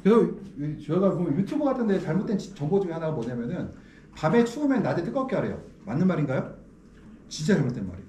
그래서 저희가 보면 유튜브 같은 데 잘못된 정보 중에 하나가 뭐냐면은 밤에 추우면 낮에 뜨겁게 하래요. 맞는 말인가요? 진짜 잘못된 말이에요.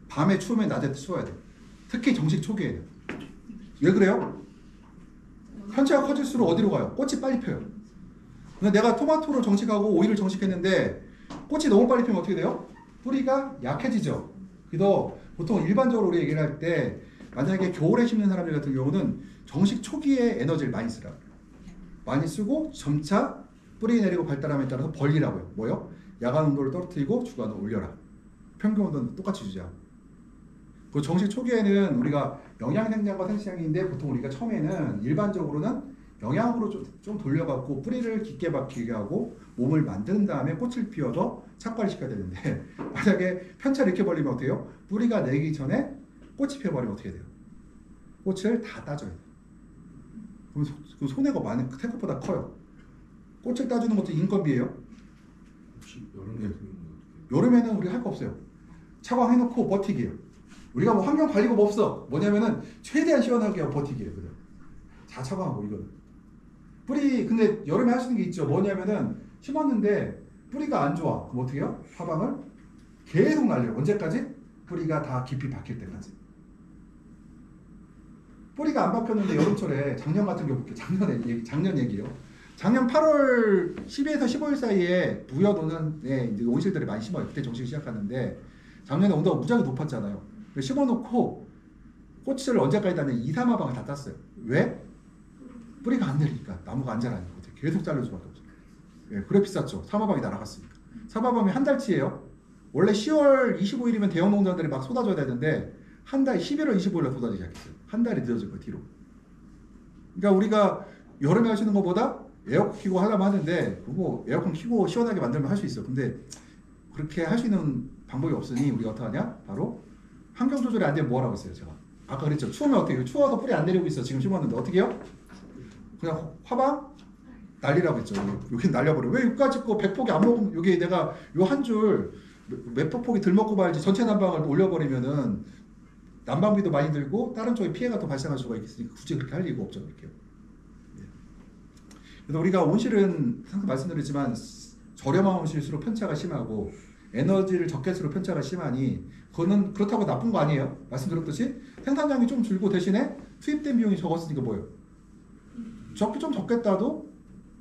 밤에 추우면 낮에 추워야 돼요. 특히 정식 초기에는. 왜 그래요? 편차가 커질수록 어디로 가요? 꽃이 빨리 펴요. 근데 내가 토마토를 정식하고 오이를 정식했는데 꽃이 너무 빨리 피면 어떻게 돼요? 뿌리가 약해지죠. 그래서 보통 일반적으로 우리 얘기를 할 때 만약에 겨울에 심는 사람들 같은 경우는 정식 초기에 에너지를 많이 쓰라고. 많이 쓰고 점차 뿌리 내리고 발달함에 따라서 벌리라고요. 뭐요? 야간 온도를 떨어뜨리고 주간을 올려라. 평균 온도는 똑같이 유지하고. 그 정식 초기에는 우리가 영양생장과 생시장인데 보통 우리가 처음에는 일반적으로는 영양으로 좀 돌려갖고 뿌리를 깊게 박히게 하고 몸을 만든 다음에 꽃을 피워서 착과를 시켜야 되는데 만약에 편차를 이렇게 벌리면 어떻게 해요? 뿌리가 내기 전에 꽃이 피어버리면 어떻게 돼요? 꽃을 다 따줘야 돼요. 그럼 그 손해가 많은 생각보다 커요. 꽃을 따주는 것도 인건비예요. 혹시 여름 같은 경우는 여름에는 우리 할 거 없어요. 차광해놓고 버티기예요. 우리가 뭐 환경 관리가 뭐 없어. 뭐냐면은 최대한 시원하게 하고 버티기예요. 그냥 다 차광하고 이거는. 뿌리 근데 여름에 할 수 있는 게 있죠. 뭐냐면은 심었는데 뿌리가 안 좋아. 그럼 어떻게 해요? 화방을 계속 날려요. 언제까지? 뿌리가 다 깊이 박힐 때까지. 뿌리가 안 박혔는데 여름철에 작년 같은 경우 볼게요. 작년 얘기요. 작년 8월 12에서 15일 사이에 부여 논산에 이제 온실들이 많이 심어요. 그때 정식 시작하는데 작년에 온도가 무지하게 높았잖아요. 심어놓고 꽃을 언제까지 땄냐 2, 3화방을 다 땄어요. 왜? 뿌리가 안 내리니까 나무가 안 자라니까 계속 자를 수밖에 없어요. 예, 그래 비쌌죠. 3화방이 날아갔으니까. 3화방이 한 달치예요. 원래 10월 25일이면 대형 농장들이 막 쏟아줘야 되는데 한 달 11월 25일에 쏟아지기 시작했어요. 한 달이 늦어질 거예요. 뒤로. 그러니까 우리가 여름에 하시는 것보다 에어컨 켜고 하려면 하는데 그거 에어컨 켜고 시원하게 만들면 할 수 있어. 근데 그렇게 할 수 있는 방법이 없으니 우리가 어떻게 하냐? 바로 환경 조절이 안 되면 뭐 하라고 했어요, 제가. 아까 그랬죠. 추우면 어떻게 해요? 추워서 뿌리 안 내리고 있어. 지금 심었는데 어떻게 해요? 그냥 화방 날리라고 했죠. 여기 날려버려. 왜 여기까지 거 100폭이 안 먹으면 여기 내가 요 한 줄 몇백 폭이 들 먹고 말지 전체 난방을 올려버리면은 난방비도 많이 들고 다른 쪽에 피해가 또 발생할 수가 있으니까 굳이 그렇게 할 이유가 없죠. 이렇게요. 그래서 우리가 온실은 항상 말씀드렸지만 저렴한 온실수록 편차가 심하고 에너지를 적게 쓸수록 편차가 심하니 그거는 그렇다고 나쁜 거 아니에요. 말씀드렸듯이 생산량이 좀 줄고 대신에 투입된 비용이 적었으니까 뭐예요? 좀 적겠다도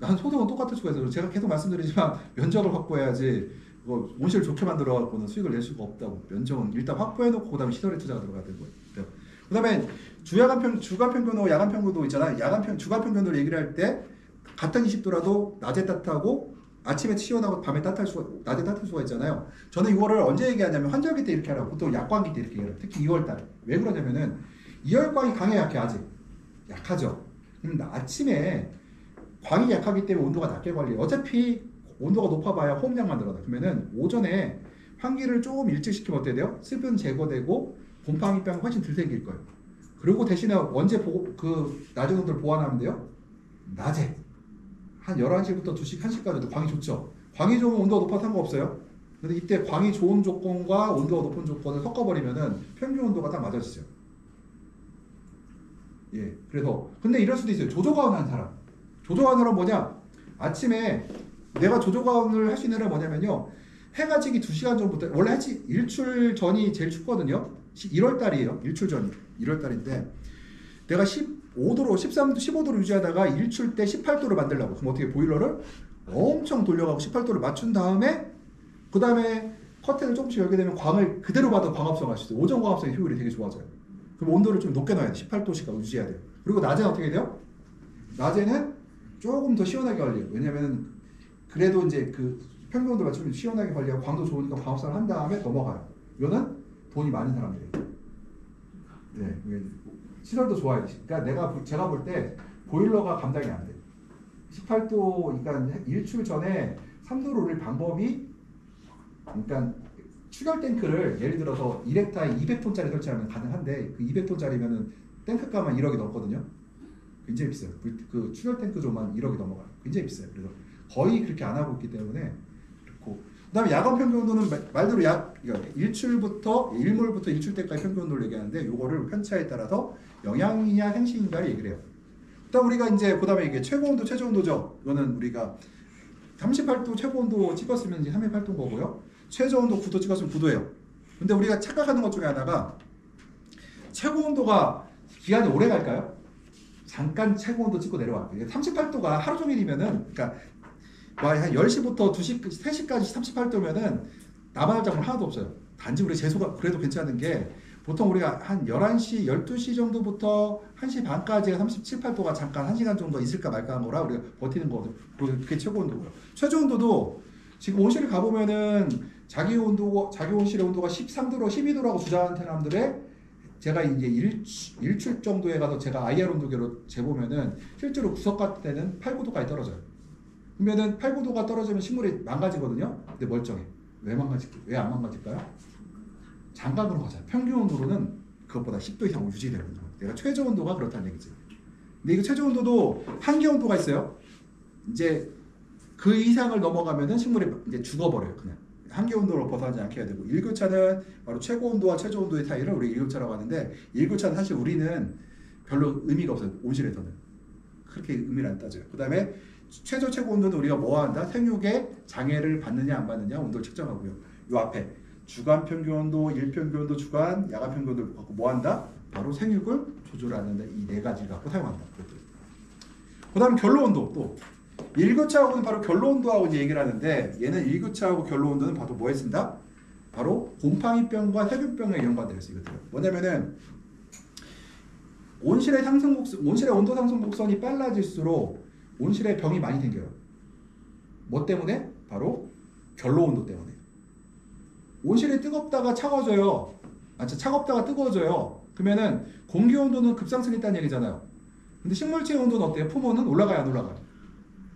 난 소득은 똑같을 수가 있어요. 제가 계속 말씀드리지만 면적을 확보해야지 온실을 좋게 만들어 갖고는 수익을 낼 수가 없다고. 면적은 일단 확보해놓고 그다음에 시설에 투자가 들어가야 되는 거예요. 그다음에 주간 평균하고 야간 평균도 있잖아요. 주간 평균으로 얘기를 할 때 같은 20도라도 낮에 따뜻하고 아침에 시원하고 밤에 낮에 따뜻할 수가 있잖아요. 저는 이거를 언제 얘기하냐면 환절기 때 이렇게 하라고. 보통 약광기 때 이렇게 얘기해요. 특히 2월달. 왜 그러냐면은 2월 광이 강해 약해 아직? 약하죠. 그럼 아침에 광이 약하기 때문에 온도가 낮게 관리해요. 어차피 온도가 높아봐야 호흡량만 늘어나. 그러면은 오전에 환기를 조금 일찍 시키면 어떻게 돼요? 습은 제거되고 곰팡이병이 훨씬 덜 생길 거예요. 그리고 대신에 언제 낮은 온도를 보완하면 돼요? 낮에 한 11시부터 2시, 1시까지도 광이 좋죠. 광이 좋으면 온도가 높아도 상관없어요. 근데 이때 광이 좋은 조건과 온도가 높은 조건을 섞어버리면은 평균 온도가 딱 맞아지죠. 예, 그래서 근데 이럴 수도 있어요. 조조가온한 사람. 조조가온 사람 뭐냐? 아침에 내가 조조가온을 할 수 있는 애는 뭐냐면요. 해가 지기 2시간 전부터 원래 일출 전이 제일 춥거든요. 1월달이에요. 일출 전이 1월달인데 내가 15도로 13도 15도로 유지하다가 일출 때 18도를 만들려고. 그럼 어떻게 보일러를 엄청 돌려가고 18도를 맞춘 다음에 그 다음에 커튼을 조금씩 열게 되면 광을 그대로 받아 광합성 할 수 있어요. 오전 광합성의 효율이 되게 좋아져요. 그럼 온도를 좀 높게 놔야 돼. 18도씩 유지해야 돼요. 그리고 낮에는 어떻게 돼요? 낮에는 조금 더 시원하게 관리해요. 왜냐면 그래도 이제 그 평균 온도 맞추면 시원하게 관리하고 광도 좋으니까 광합성을 한 다음에 넘어가요. 이거는 돈이 많은 사람들이에요. 네, 시설도 좋아야 돼. 그러니까 제가 볼 때 보일러가 감당이 안 돼. 18도, 그러니까 일출 전에 3도로 올릴 방법이, 그러니까 출혈 탱크를 예를 들어서 1헥타에 200톤짜리 설치하면 가능한데 그 200톤짜리면은 탱크 값만 1억이 넘거든요. 굉장히 비싸요. 그 출혈 탱크 조만 1억이 넘어가요. 굉장히 비싸요. 그래서 거의 그렇게 안 하고 있기 때문에 그렇고. 그다음에 야간 평균 온도는 말대로 그러니까 일몰부터 일출 때까지 평균 온도를 얘기하는데 요거를 편차에 따라서 영양이냐 생식인가를 얘기를 해요. 일단 우리가 이제 그다음에 이게 최고 온도 최저 온도죠. 이거는 우리가 38도 최고 온도 찍었으면 이제 38도인 거고요. 최저 온도 9도 찍었으면 9도예요. 근데 우리가 착각하는 것 중에 하나가 최고 온도가 기간이 오래 갈까요? 잠깐 최고 온도 찍고 내려와요. 38도가 하루 종일이면은, 그러니까 한 10시부터 2시, 3시까지 38도면은 남아날 작물 하나도 없어요. 단지 우리 재소가 그래도 괜찮은 게 보통 우리가 한 11시, 12시 정도부터 1시 반까지가 37, 8도가 잠깐 1시간 정도 있을까 말까 한 거라 우리가 버티는 거거든요. 그게 최고 온도고요. 최저 온도도 지금 온실을 가보면은 자기 온실의 온도가 13도로 12도라고 주장하는 사람들의 제가 이제 일출 정도에 가서 제가 IR 온도계로 재보면은 실제로 구석 같은 데는 8, 9도까지 떨어져요. 그러면은 8, 9도가 떨어지면 식물이 망가지거든요. 근데 멀쩡해. 왜 안 망가질까요? 장갑으로 가잖아요. 평균 온도로는 그것보다 10도 이상 유지되거든요. 내가 최저 온도가 그렇다는 얘기지. 근데 이거 최저 온도도 한계 온도가 있어요. 이제 그 이상을 넘어가면은 식물이 이제 죽어버려요. 그냥 한계 온도로 벗어나지 않게 해야 되고, 일교차는 바로 최고 온도와 최저 온도의 차이를 우리 일교차라고 하는데, 일교차는 사실 우리는 별로 의미가 없어요. 온실에서는 그렇게 의미를 안 따져요. 그 다음에 최저 최고 온도는 우리가 뭐 한다? 생육에 장애를 받느냐 안 받느냐 온도를 측정하고요. 요 앞에 주간 평균 온도, 일평균 온도, 주간, 야간 평균 온도를 갖고 뭐 한다? 바로 생육을 조절하는데 이 네 가지를 갖고 사용한다. 그 다음 결로 온도. 또 일교차하고는 바로 결로 온도하고 이제 얘기를 하는데, 얘는 일교차하고 결로 온도는 바로 뭐에 쓴다? 바로 곰팡이병과 세균병에 연관되어 있어요. 이것들은 뭐냐면은 온실의 온도 상승 곡선이 빨라질수록 온실에 병이 많이 생겨요. 뭐 때문에? 바로 결로 온도 때문에. 온실이 뜨겁다가 차가워져요. 차갑다가 뜨거워져요. 그러면은 공기 온도는 급상승했다는 얘기잖아요. 근데 식물체의 온도는 어때요? 품온은 올라가요, 안 올라가요?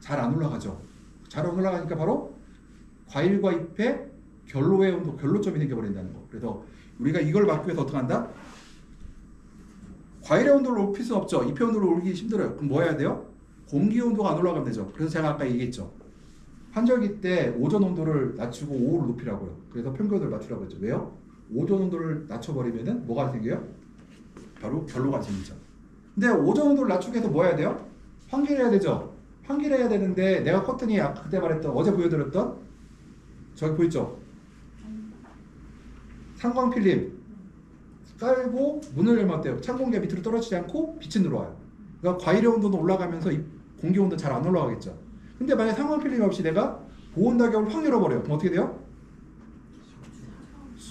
잘 안 올라가죠. 잘 안 올라가니까 바로 과일과 잎에 결로의 온도, 결로점이 생겨버린다는 거. 그래서 우리가 이걸 막기 위해서 어떻게 한다? 과일의 온도를 높일 수 없죠. 잎의 온도를 올리기 힘들어요. 그럼 뭐 해야 돼요? 공기 온도가 안 올라가면 되죠. 그래서 제가 아까 얘기했죠. 환절기 때 오존 온도를 낮추고 오후를 높이라고요. 그래서 평균 온도를 낮추라고 했죠. 왜요? 오존 온도를 낮춰버리면은 뭐가 생겨요? 바로 결로가 생기죠. 근데 오존 온도를 낮추기 위해서 뭐 해야 돼요? 환기를 해야 되죠. 환기를 해야 되는데 내가 커튼이 아까 그때 말했던, 어제 보여드렸던 저기 보이죠? 상광 필름 깔고 문을 열면 어때요? 찬 공기가 밑으로 떨어지지 않고 빛이 들어와요. 그러니까 과일의 온도는 올라가면서 공기 온도 잘 안 올라가겠죠. 근데 만약 상광 필름 없이 내가 보온 낙엽을 확 열어버려요. 그럼 어떻게 돼요?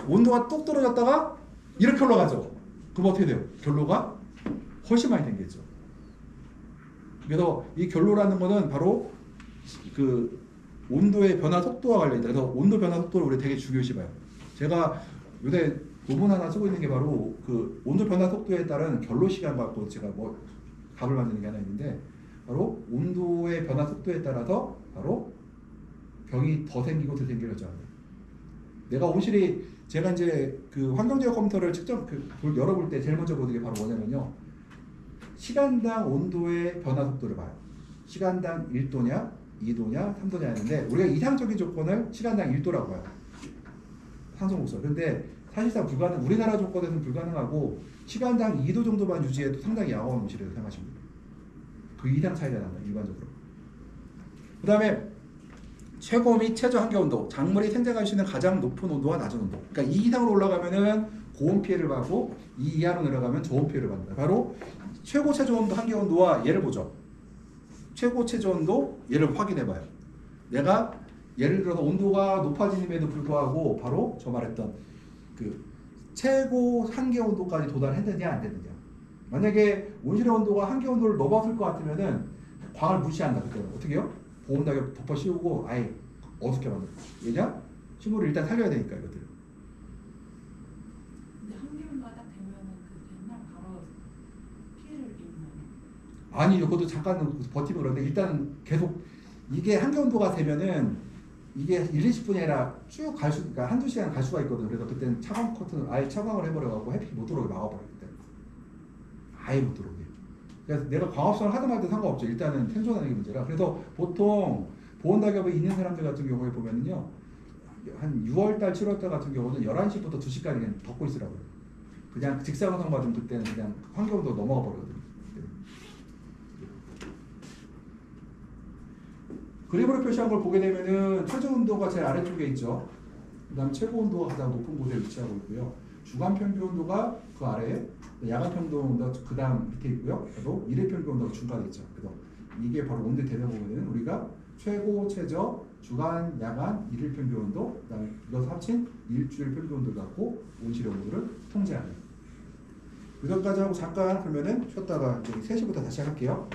온도가 뚝 떨어졌다가 이렇게 올라가죠. 그럼 어떻게 돼요? 결로가 훨씬 많이 생기죠. 그래서 이 결로라는 거는 바로 그 온도의 변화 속도와 관련이 있다. 그래서 온도 변화 속도를 우리 되게 중요시 봐요. 제가 요새 논문 하나 쓰고 있는 게 바로 그 온도 변화 속도에 따른 결로 시간 갖고 제가 뭐 답을 만드는 게 하나 있는데, 바로 온도의 변화 속도에 따라서 바로 병이 더 생기고 덜 생기를 결정합니다. 내가 온실이, 제가 이제 그 환경제어 컴퓨터를 직접 열어볼 때 제일 먼저 보는 게 바로 뭐냐면요, 시간당 온도의 변화 속도를 봐요. 시간당 1도냐 2도냐 3도냐 하는데, 우리가 이상적인 조건을 시간당 1도라고 봐요. 상승곡선. 근데 사실상 우리나라 조건에서는 불가능하고, 시간당 2도 정도만 유지해도 상당히 야광 온실이라고 생각하시면 됩니다. 그 이상 차이가 난다, 일반적으로. 그 다음에 최고 및 최저 한계 온도, 작물이 생장할 수 있는 가장 높은 온도와 낮은 온도. 그러니까 2 이상으로 올라가면은 고온 피해를 받고 2 이하로 내려가면 저온 피해를 받는다. 바로 최고 최저 온도, 한계 온도와 얘를 보죠. 최고 최저 온도, 얘를 확인해봐요. 내가 예를 들어서 온도가 높아짐에도 불구하고 바로 저 말했던 그 최고 한계 온도까지 도달했느냐 안 됐느냐. 만약에 온실의 온도가 한계 온도를 넘어설 것 같으면은 광을 무시한다. 그때는 어떻게 해요? 보온 낙엽 덮어 씌우고 아예 어둡게 만들어. 왜냐? 식물을 일단 살려야 되니까 이것들. 근데 한계 온도가 딱 되면은 그 옛날 바로 피해를 입는. 아니요, 그것도 잠깐 버티면 그런데 일단 계속 이게 한계 온도가 되면은 이게 1, 20분이 아니라 쭉 갈 수, 그러니까 한두 시간 갈 수가 있거든. 그래서 그때는 차광 커튼을 아예 차광을 해버려갖고 햇빛이 못 들어오게 막아버려요. 그때 아예 못 들어오게. 그래서 내가 광합성을 하든 말든 상관없죠. 일단은 생존하는 게 문제라. 그래서 보통 보온 낙엽이 있는 사람들 같은 경우에 보면은요, 한 6월달, 7월달 같은 경우는 11시부터 2시까지 그냥 덮고 있으라고요. 그냥 직사광선 받으면 그때는 그냥 환경도 넘어가 버리거든요. 그림으로 표시한 걸 보게 되면은 최저 온도가 제일 아래쪽에 있죠. 그 다음 최고 온도가 가장 높은 곳에 위치하고 있고요. 주간 평균 온도가 그 아래에, 야간 평균 온도가 그 다음 밑에 있고요. 그리고 일일 평균 온도가 중간에 있죠. 그래서 이게 바로 온도 되다 보면은 우리가 최고, 최저, 주간, 야간, 일일 평균 온도, 그 다음에 이것을 합친 일주일 평균 온도를 갖고 온실의 온도를 통제하는. 여기까지 하고 잠깐 그러면은 쉬었다가 이제 3시부터 다시 할게요.